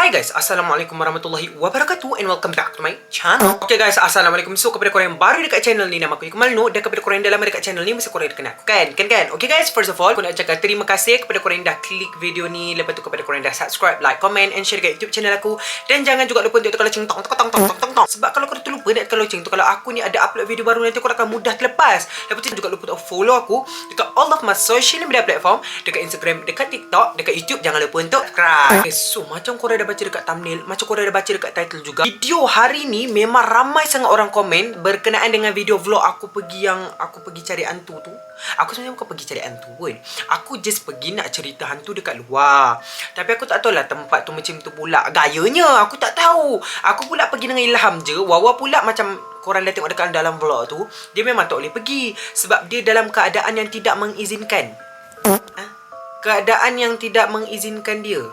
Hi guys, Assalamualaikum warahmatullahi wabarakatuh and welcome back to my channel. Okay guys, Assalamualaikum. So kepada korang yang baru dekat channel ni, nama aku Iqmal Nur. Dan kepada korang yang dah lama dekat channel ni, mesti korang dah kenal aku kan? Okay guys, first of all, aku nak cakap terima kasih kepada korang yang dah klik video ni. Lepas tu kepada korang yang dah subscribe, like, comment and share dekat YouTube channel aku. Dan jangan juga lupa untuk tekan lonceng tong. Sebab kalau korang terlupa nak tekan lonceng tu, kalau aku ni ada upload video baru, nanti korang akan mudah terlepas. Lepas tu juga lupa untuk follow aku dekat all of my social media platform, dekat Instagram, dekat TikTok, dekat YouTube. Jangan lupa untuk subscribe. Okay, so macam korang dah baca dekat thumbnail, macam korang dah baca dekat title juga, video hari ni memang ramai sangat orang komen berkenaan dengan video vlog aku pergi cari hantu tu. Aku sebenarnya bukan pergi cari hantu pun, aku just pergi nak cerita hantu dekat luar. Tapi aku tak tahulah tempat tu macam tu pula gayanya, aku tak tahu. Aku pula pergi dengan ilham je. Wawa pula macam korang dah tengok dekat dalam vlog tu, dia memang tak boleh pergi sebab dia dalam keadaan yang tidak mengizinkan. Keadaan yang tidak mengizinkan dia.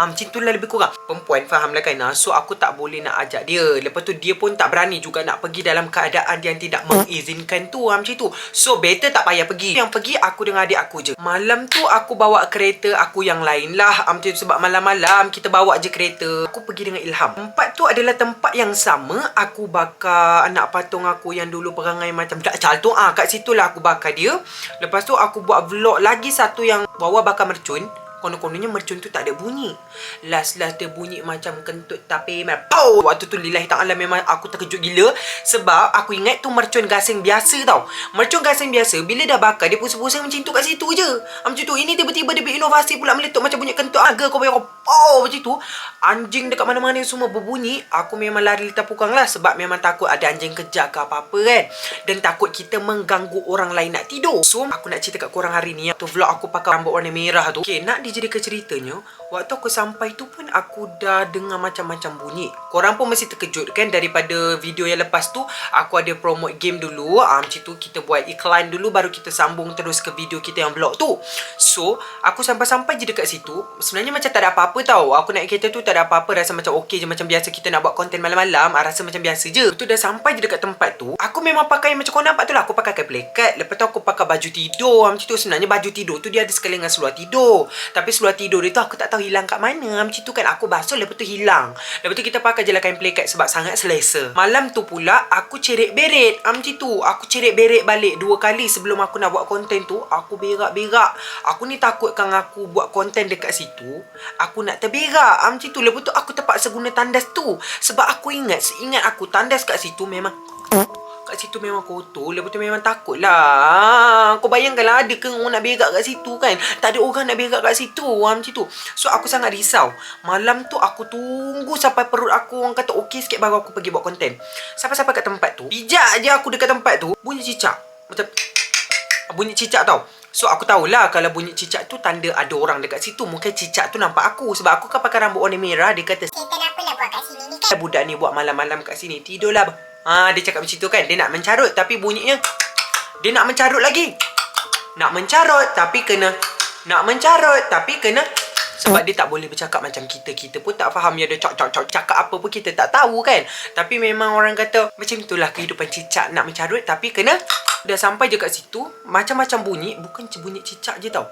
Macam tu lah lebih kurang. Perempuan faham lah kan. So aku tak boleh nak ajak dia. Lepas tu dia pun tak berani juga nak pergi dalam keadaan yang tidak mengizinkan tu. Macam tu. So better tak payah pergi. Yang pergi aku dengan adik aku je. Malam tu aku bawa kereta aku yang lain lah. Macam tu sebab malam-malam kita bawa je kereta. Aku pergi dengan Ilham. Tempat tu adalah tempat yang sama. Aku bakar anak patung aku yang dulu perangai macam Dajjal tu. Kat situ lah aku bakar dia. Lepas tu aku buat vlog lagi satu yang bawa bakar mercun. Konon-kononnya mercun tu tak ada bunyi. Last dia bunyi macam kentut tapi pow! Waktu tu lillahi ta'ala memang aku terkejut gila. Sebab aku ingat tu mercun gasing biasa tau. Mercun gasing biasa bila dah bakar dia pusing-pusing macam tu kat situ je. Macam tu. Ini tiba-tiba dia berinovasi pula meletup macam bunyi kentut aga. Kau bayar pow! Macam tu. Anjing dekat mana-mana semua berbunyi. Aku memang lari litapukang lah. Sebab memang takut ada anjing kejar ke apa-apa kan. Dan takut kita mengganggu orang lain nak tidur. So aku nak cerita kat korang hari ni. Tu vlog aku pakai rambut warna merah tu. Okay, nak dijadikan ceritanya, waktu aku sampai tu pun aku dah dengar macam-macam bunyi. Korang pun mesti terkejut kan daripada video yang lepas tu. Aku ada promote game dulu. Macam tu kita buat iklan dulu baru kita sambung terus ke video kita yang vlog tu. So aku sampai-sampai je dekat situ. Sebenarnya macam tak ada apa-apa tau. Aku naik kereta tu tak ada apa-apa. Rasa macam okey je. Macam biasa kita nak buat konten malam-malam. Rasa macam biasa je. Tu dah sampai je dekat tempat tu. Aku memang pakai macam kau nampak tu lah. Aku pakai plekat. Lepas tu aku pakai baju tidur. Macam tu sebenarnya baju tidur tu dia ada sekali dengan seluar tidur. Tapi seluar tidur dia tu aku tak tahu hilang kat mana. Macam tu kan aku basuh lepas tu hilang. Lepas tu kita pakai je lah kain plekat sebab sangat selesa. Malam tu pula aku cerik beret. Macam tu. Aku cerik beret balik 2 kali sebelum aku nak buat konten tu. Aku berak-berak. Aku ni takutkan aku buat konten dekat situ aku nak terberak. Macam tu. Lepas tu aku terpaksa guna tandas tu. Sebab aku seingat aku tandas kat situ memang kat situ memang kotor. Lepas tu memang takut lah. Kau bayangkanlah ada ke orang nak berak kat situ kan. Tak ada orang nak berak kat situ. Macam tu. So aku sangat risau. Malam tu aku tunggu sampai perut aku orang kata okey sikit baru aku pergi buat konten. Sampai-sampai kat tempat tu, pijak je aku dekat tempat tu, bunyi cicak. Macam bunyi cicak tau. So aku tahulah kalau bunyi cicak tu tanda ada orang dekat situ. Mungkin cicak tu nampak aku. Sebab aku kan pakai rambut warna merah. Dia kata kenapa lah buat kat sini ni kan. Budak ni buat malam-malam kat sini. Tidurlah. Dia cakap macam tu kan. Dia nak mencarut tapi bunyinya dia nak mencarut lagi. Nak mencarut tapi kena. Nak mencarut tapi kena. Sebab dia tak boleh bercakap macam kita. Kita pun tak faham dia ada cakap apa pun kita tak tahu kan. Tapi memang orang kata macam itulah kehidupan cicak nak mencarut tapi kena. Dah sampai je kat situ, macam-macam bunyi. Bukan bunyi cicak je tau.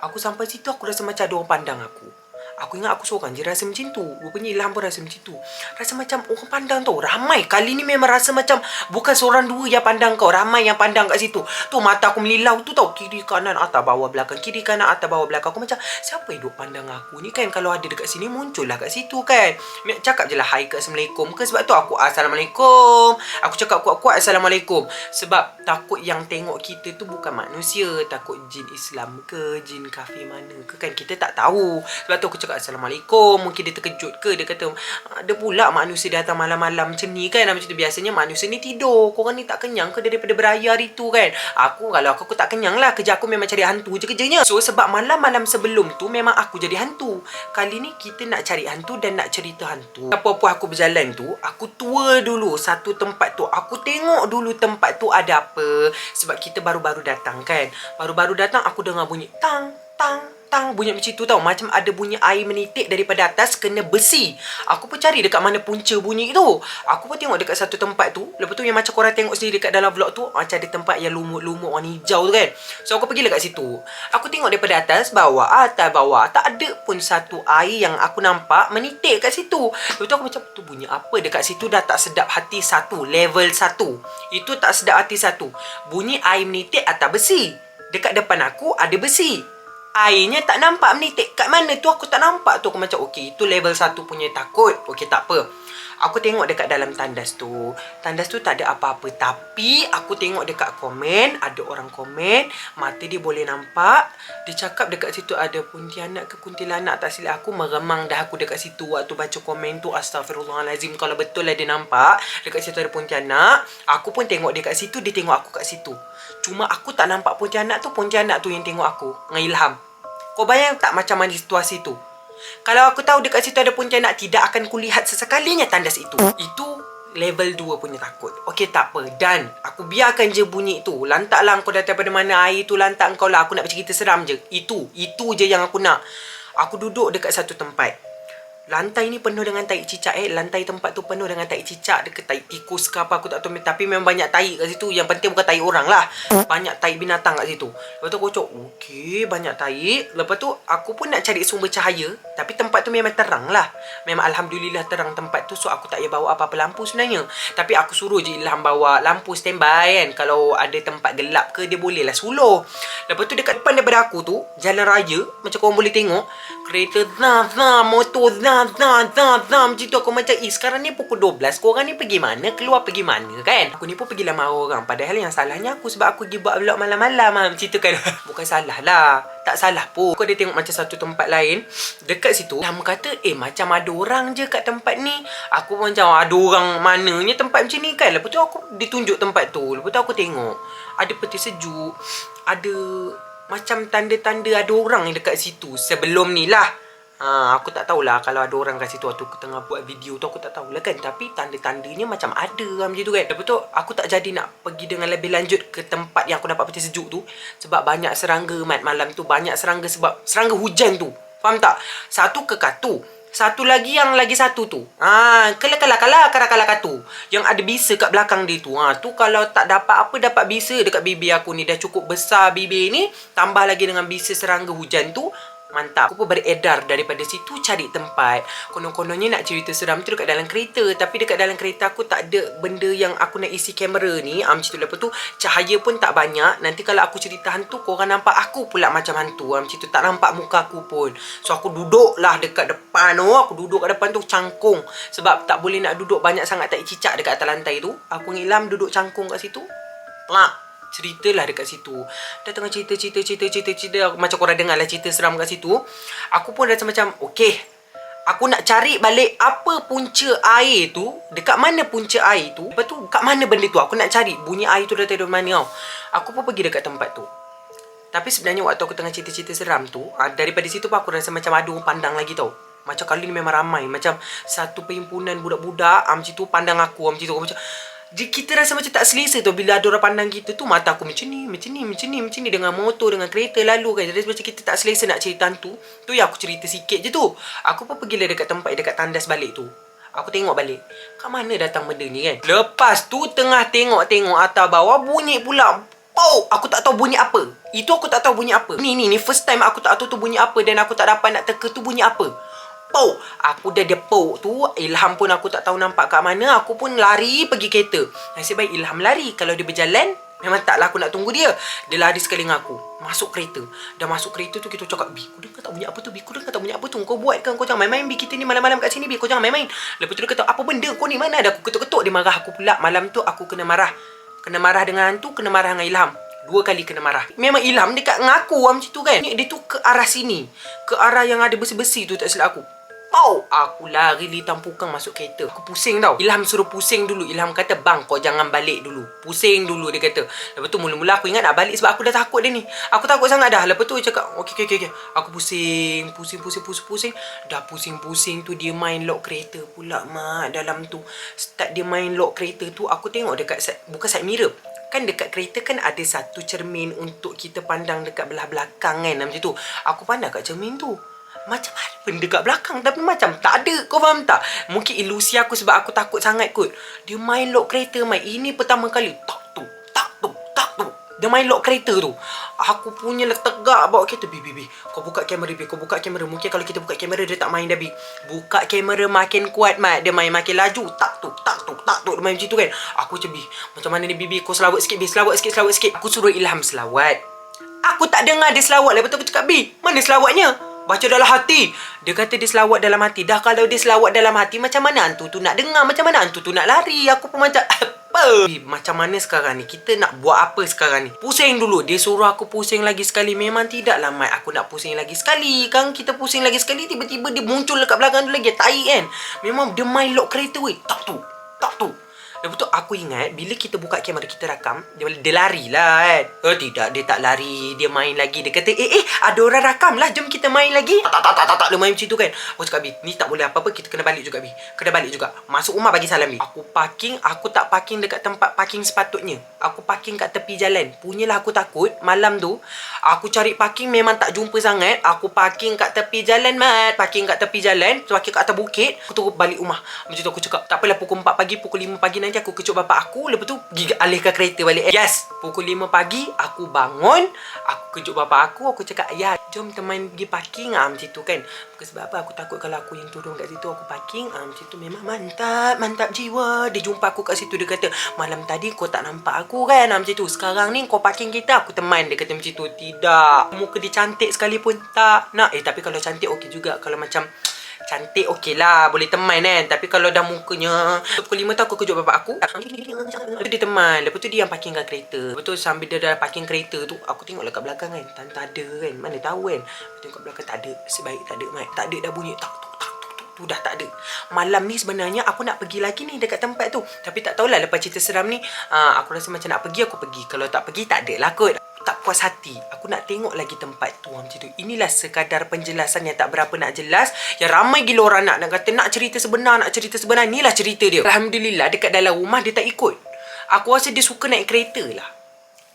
Aku sampai situ aku rasa macam ada orang pandang aku. Aku ingat aku seorang je rasa macam tu. Rupanya Ilham pun rasa macam tu. Rasa macam orang pandang tau. Ramai. Kali ni memang rasa macam bukan seorang dua yang pandang kau. Ramai yang pandang kat situ. Tu mata aku melilau tu tau. Kiri kanan atas bawah belakang. Kiri kanan atas bawah belakang. Aku macam siapa yang duk pandang aku ni kan. Kalau ada dekat sini muncul lah kat situ kan. Cakap je lah hai ke Assalamualaikum ke. Sebab tu aku Assalamualaikum. Aku cakap kuat-kuat Assalamualaikum. Sebab takut yang tengok kita tu bukan manusia. Takut jin Islam ke jin kafir mana ke kan. Kita tak tahu. Sebab tu aku cakap Assalamualaikum. Mungkin dia terkejut ke. Dia kata ada pula manusia datang malam-malam macam ni kan. Macam tu biasanya manusia ni tidur. Korang ni tak kenyang ke daripada beraya hari tu kan. Kalau aku tak kenyang lah. Kerja aku memang cari hantu je kerjanya. So sebab malam-malam sebelum tu memang aku jadi hantu. Kali ni kita nak cari hantu dan nak cerita hantu. Apa-apa aku berjalan tu, aku tour dulu satu tempat tu. Aku tengok dulu tempat tu ada apa. Sebab kita baru-baru datang kan. Baru-baru datang aku dengar bunyi tang tang tang bunyi macam tu tau. Macam ada bunyi air menitik daripada atas kena besi. Aku pun cari dekat mana punca bunyi tu. Aku pun tengok dekat satu tempat tu. Lepas tu yang macam korang tengok sendiri dekat dalam vlog tu, macam ada tempat yang lumut-lumut warna hijau tu kan. So aku pergi dekat situ. Aku tengok daripada atas bawah tak ada pun satu air yang aku nampak menitik kat situ. Lepas tu aku macam tu bunyi apa dekat situ. Dah tak sedap hati satu. Level 1. Itu tak sedap hati satu. Bunyi air menitik atas besi. Dekat depan aku ada besi. Airnya tak nampak menitik. Kat mana tu aku tak nampak tu. Aku macam okey, itu level 1 punya takut. Okey, tak apa. Aku tengok dekat dalam tandas tu. Tandas tu tak ada apa-apa. Tapi aku tengok dekat komen. Ada orang komen. Mata dia boleh nampak. Dia cakap dekat situ ada Pontianak ke kuntilanak. Tak silap aku. Meremang dah aku dekat situ. Waktu baca komen tu. Astaghfirullahalazim. Kalau betul lah dia nampak. Dekat situ ada Pontianak. Aku pun tengok dia kat situ. Dia tengok aku kat situ. Cuma aku tak nampak Pontianak tu. Pontianak tu yang tengok aku. Dengan Ilham. Kau bayang tak macam mana situasi tu? Kalau aku tahu dekat situ ada Pontianak, tidak akan kulihat sesekalinya tandas itu. Itu level 2 punya takut. Okey, tak apa. Dan aku biarkan je bunyi tu. Lantaklah kau datang pada mana air tu, lantak kau lah. Aku nak bercerita seram je. Itu je yang aku nak. Aku duduk dekat satu tempat. Lantai ni penuh dengan tai cicak. Lantai tempat tu penuh dengan tai cicak. Dekat tai tikus ke apa aku tak tahu. Tapi memang banyak tai kat situ. Yang penting bukan tai orang lah. Banyak tai binatang kat situ. Lepas tu aku cakap, okey, banyak tai. Lepas tu aku pun nak cari sumber cahaya. Tapi tempat tu memang terang lah. Memang Alhamdulillah terang tempat tu. So aku tak payah bawa apa-apa lampu sebenarnya. Tapi aku suruh je Ilham bawa lampu standby kan. Kalau ada tempat gelap ke, dia boleh lah suluh. Lepas tu dekat depan daripada aku tu, jalan raya, macam korang boleh tengok, kereta zam, motor zam, macam tu. Aku macam, sekarang ni pukul 12, korang ni pergi mana, keluar pergi mana kan. Aku ni pun pergi lamar orang. Padahal yang salahnya aku sebab aku pergi buat vlog malam-malam macam tu kan. Bukan salah lah, tak salah pun. Aku ada tengok macam satu tempat lain dekat situ. Ilham kata, macam ada orang je kat tempat ni. Aku pun macam, ada orang mananya tempat macam ni kan. Lepas tu aku ditunjuk tempat tu. Lepas tu aku tengok ada peti sejuk, ada macam tanda-tanda ada orang yang dekat situ sebelum ni lah. Aku tak tahulah kalau ada orang kat situ waktu aku tengah buat video tu, aku tak tahulah kan. Tapi tanda-tandanya macam ada macam tu kan. Lepas tu aku tak jadi nak pergi dengan lebih lanjut ke tempat yang aku dapat peti sejuk tu. Sebab banyak serangga malam tu. Banyak serangga sebab serangga hujan tu. Faham tak? Satu kekatu. Satu lagi yang lagi satu tu. Kala katu. Yang ada bisa kat belakang dia tu. Tu kalau tak dapat apa, dapat bisa dekat bibir aku ni. Dah cukup besar bibir ni. Tambah lagi dengan bisa serangga hujan tu. Mantap. Aku pun beredar daripada situ cari tempat. Konon-kononnya nak cerita seram tu dekat dalam kereta. Tapi dekat dalam kereta aku tak ada benda yang aku nak isi kamera ni. Macam tu. Lepas tu cahaya pun tak banyak. Nanti kalau aku cerita hantu, korang nampak aku pula macam hantu. Macam tu. Tak nampak muka aku pun. So aku duduk lah dekat depan tu. Aku duduk kat depan tu cangkung. Sebab tak boleh nak duduk banyak sangat tai cicak dekat atas lantai tu. Aku ngilam duduk cangkung kat situ. Ceritalah dekat situ. Dah tengah cerita. Macam korang dengar lah cerita seram kat situ. Aku pun rasa macam, okey, aku nak cari balik apa punca air tu. Dekat mana punca air tu. Lepas tu kat mana benda tu. Aku nak cari bunyi air tu dari mana tau. Aku pun pergi dekat tempat tu. Tapi sebenarnya waktu aku tengah cerita seram tu, daripada situ pun aku rasa macam ada orang pandang lagi tau. Macam kali ni memang ramai. Macam satu perhimpunan budak-budak macam tu pandang aku. Macam tu aku macam, kita rasa macam tak selesa tu. Bila ada orang pandang kita tu, mata aku macam ni dengan motor, dengan kereta lalu kan. Jadi macam kita tak selesa nak cerita tu. Tu yang aku cerita sikit je tu. Aku pun pergilah dekat tempat, dekat tandas balik tu. Aku tengok balik, kat mana datang benda ni kan. Lepas tu tengah tengok atas bawah, bunyi pula. Aku tak tahu bunyi apa. Itu aku tak tahu bunyi apa. Ni first time aku tak tahu tu bunyi apa. Dan aku tak dapat nak teka tu bunyi apa. Aku dah dia tu. Ilham pun aku tak tahu nampak kat mana. Aku pun lari pergi kereta. Nasib baik Ilham lari. Kalau dia berjalan, memang taklah aku nak tunggu dia. Dia lari sekali dengan aku. Masuk kereta. Dah masuk kereta tu kita cakap, Bi, kau dengar tak bunyi apa tu? Bi, kau dengar tak bunyi apa tu? Kau buat kan? Kau jangan main-main, Bi. Kita ni malam-malam kat sini, Bi. Kau jangan main-main. Lepas tu dia kata, apa benda kau ni? Mana ada? Aku ketuk-ketuk. Dia marah aku pula. Malam tu aku kena marah. Kena marah dengan hantu, kena marah dengan Ilham. 2 kali kena marah. Memang Ilham dekat ngaku macam tu kan. Dia tu ke arah sini. Ke arah yang ada besi-besi tu, tak silap aku. Aku lari litang pukang masuk kereta. Aku pusing tau. Ilham suruh pusing dulu. Ilham kata, bang, kau jangan balik dulu. Pusing dulu, dia kata. Lepas tu mula-mula aku ingat nak balik sebab aku dah takut dia ni. Aku takut sangat dah. Lepas tu dia cakap, okey. Aku pusing. Dah pusing-pusing tu dia main lock kereta pula mak dalam tu. Start dia main lock kereta tu, aku tengok dekat bukan side mirror. Kan dekat kereta kan ada satu cermin untuk kita pandang dekat belah belakang kan, macam tu. Aku pandang kat cermin tu, macam ada benda dekat belakang tapi macam tak ada. Kau faham tak? Mungkin ilusi aku sebab aku takut sangat kot. Dia main lock kereta, ini pertama kali. Tak tu. Dia main lock kereta tu. Aku punya tegak bawa kereta. Bi. Kau buka kamera, Bi. Kau buka kamera. Mungkin kalau kita buka kamera dia tak main dah, Bi. Buka kamera makin kuat, Mat. Dia main makin laju. Tak tu. Dia main macam tu kan. Aku macam, Bi, macam mana ni, Bi? Kau selawat sikit, Bi. Selawat sikit. Aku suruh Ilham selawat. Aku tak dengar dia selawat. Lepas tu aku cakap, Bi, mana selawatnya? Baca dalam hati. Dia kata dia selawat dalam hati. Dah kalau dia selawat dalam hati, macam mana hantu tu nak dengar? Macam mana hantu tu nak lari? Aku pun macam apa? Macam mana sekarang ni? Kita nak buat apa sekarang ni? Pusing dulu. Dia suruh aku pusing lagi sekali. Memang tidaklah, Mat. Aku nak pusing lagi sekali. Kan kita pusing lagi sekali, tiba-tiba dia muncul dekat belakang tu lagi. Tai kan? Memang dia main lock kereta weh. Tak tu. Lepas tu aku ingat bila kita buka kamera, kita rakam, dia lari lah kan. Tidak, dia tak lari. Dia main lagi. Dia kata, ada orang rakam lah, jom kita main lagi. Tak. Dia main macam tu kan. Aku cakap, Bi, ni tak boleh apa-apa. Kita kena balik juga, Bi. Masuk rumah bagi salam, Bi. Aku tak parking dekat tempat parking sepatutnya. Aku parking kat tepi jalan. Punyalah aku takut. Malam tu, aku cari parking memang tak jumpa sangat. Aku parking kat tepi jalan, Mat. Parking kat kat atas bukit. Aku terus balik rumah. Macam tu aku cakap, tak apalah, pukul 4 pagi, pukul 5 pagi nanti aku kejut bapak aku. Lepas tu pergi alihkan kereta balik. Yes, pukul 5 pagi aku bangun. Aku kejut bapak aku. Aku cakap, ayah, jom teman pergi parking. Macam tu kan. Sebab apa? Aku takut kalau aku yang turun kat situ, aku parking. Macam tu memang mantap jiwa. Dia jumpa aku kat situ. Dia kata, malam tadi kau tak nampak aku kan? Macam tu. Sekarang ni kau parking kita, aku teman. Dia kata macam tu. Tidak, muka dia cantik sekalipun tak nak. Tapi kalau cantik okey juga. Kalau macam cantik okey lah, boleh teman kan. Tapi kalau dah mukanya, pukul 5 tu aku kejut bapak aku. Dia teman. Lepas tu dia yang parking kat kereta. Lepas tu sambil dia dah parking kereta tu, aku tengok kat belakang kan, tak ada kan. Mana tahu kan. Tengok kat belakang tak ada. Sebaik tak ada, Mat. Tak ada dah bunyi. Tu dah tak ada. Malam ni sebenarnya aku nak pergi lagi ni dekat tempat tu. Tapi tak tahulah, lepas cerita seram ni, aku rasa macam nak pergi, aku pergi. Kalau tak pergi, tak ada lah kot. Tak puas hati. Aku nak tengok lagi tempat tu macam tu. Inilah sekadar penjelasan yang tak berapa nak jelas. Yang ramai gila orang nak kata nak cerita sebenar. Inilah cerita dia. Alhamdulillah dekat dalam rumah dia tak ikut. Aku rasa dia suka naik kereta lah.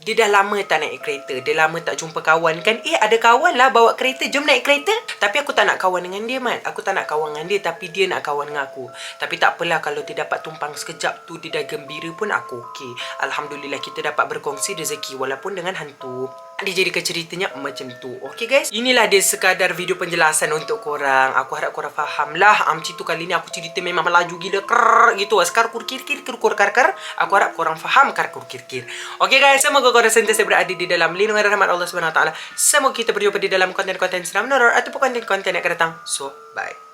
Dia dah lama tak naik kereta. Dia lama tak jumpa kawan kan. Ada kawan lah bawa kereta. Jom naik kereta. Tapi aku tak nak kawan dengan dia, Mat. Aku tak nak kawan dengan dia. Tapi dia nak kawan dengan aku. Tapi tak apalah. Kalau dia dapat tumpang sekejap tu, dia dah gembira pun aku okey. Alhamdulillah kita dapat berkongsi rezeki. Walaupun dengan hantu. Dia jadikan ceritanya macam tu. Okey guys. Inilah dia sekadar video penjelasan untuk korang. Aku harap korang faham lah. Macam tu kali ni aku cerita memang melaju gila. Gitu lah. Sekarang kir-kir. Aku harap korang faham kir-kir. Okey guys. Semoga korang sentiasa berada di dalam lindungan rahmat Allah SWT. Semoga kita berjumpa di dalam konten-konten seram, horror ataupun konten-konten yang akan datang. So, bye.